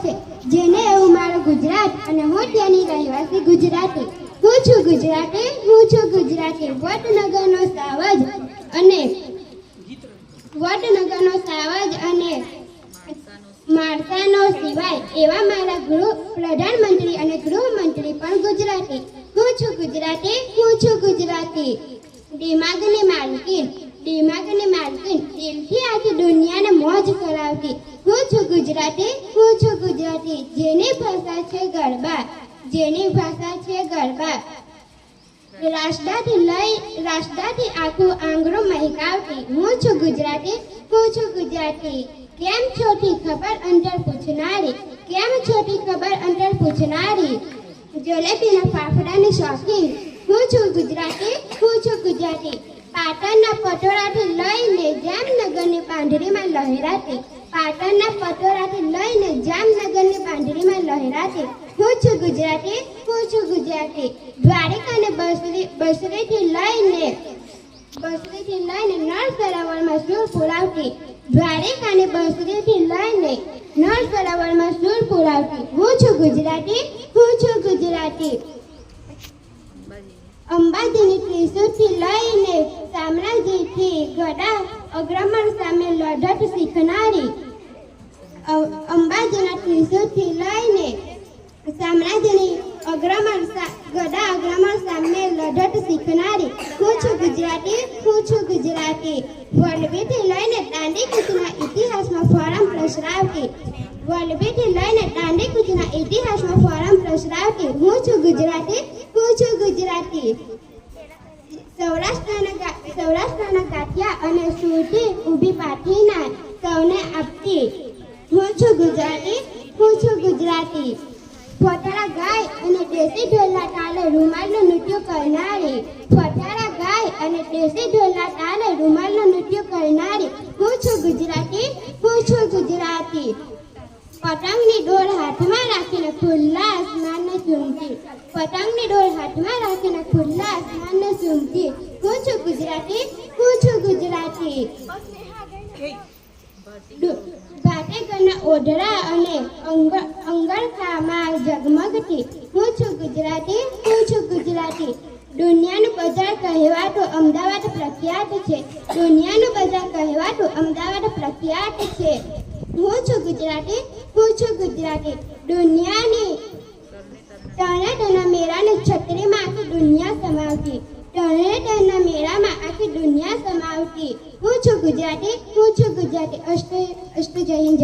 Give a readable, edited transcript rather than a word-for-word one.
છે જેને એવું મારું ગુજરાત અને હું ત્યાંની રહેવાસી ગુજરાતી. હું છું ગુજરાતી, હું છું ગુજરાતી. વડનગરનો સાવજ અને માણસાનો સિવાય એવા મારા પ્રધાનમંત્રી અને ગૃહમંત્રી પણ ગુજરાતી. હું છું ગુજરાતી, હું છું ગુજરાતી. દિમાગની માલકીન દિલથી આખી દુનિયાને મોજ કરાવતી. હું છું ગુજરાતી, હું છું ગુજરાતી. જેની ભાષા છે ગરબા, રાષ્ટ્રથી આખું આંગળું મહેકાવતી. હું છું ગુજરાતી, હું છું ગુજરાતી. કેમ છોટી ખબર અંતર પૂછનારી, જલેબીના ફાફડાની શોખીન. હું છું ગુજરાતી, હું છું ગુજરાતી. પાટણના પટોળાથી લઈને જામનગરની બાંધણીમાં લહેરાતી. હું છું ગુજરાતી, હું છું ગુજરાતી. દ્વારિકાને બસરીથી લઈને નળ સરોવરમાં સૂર પુરાવતી. હું છું ગુજરાતી, હું છું ગુજરાતી. અંબાજીની ત્રિશુળથી લઈને શામળાજીથી ગદા અગ્રમણ સામે લડત શીખનારી. અંબાજીના ત્રિશુળથી લઈને શામળાજીની ગદા અગ્રમણ સામે લડત શીખનારી. હું છું ગુજરાતી, હું છું ગુજરાતી. વલ્લભીથી લઈને દાંડીકૂચના ઇતિહાસમાં ફોરમ પ્રસરાવતી. હું છું ગુજરાતી, હું છું ગુજરાતી. સૌરાષ્ટ્રના ગાંઠિયા અને સુરતી ઊભી પાથીના સૌને આપતી. હું છું ગુજરાતી, હું છું ગુજરાતી. ફોટાળા ગાય અને દેશી ઢોલના તાલે રૂમાલનું નૃત્ય કરનારી. હું છું ગુજરાતી, હું છું ગુજરાતી. પતંગની ડોર હાથમાં રાખીને ખુલ્લા આસમાનને ચૂમતી. હું છું ગુજરાતી, હું છું ગુજરાતી. ભાટેકરના ઓઢરા અને અંગરખામાં ઝગમગતી. હું છું ગુજરાતી, હું છું ગુજરાતી. દુનિયાનું બજાર કહેવાતું અમદાવાદ પ્રખ્યાત છે. હું છું ગુજરાતી, હું છું ગુજરાતી. દુનિયાની તરણેતરના મેળાની છત્રીમાં આખી દુનિયા સમાવતી. હું છું ગુજરાતી, હું છું ગુજરાતી. અષ્ટ જય હિન્દ.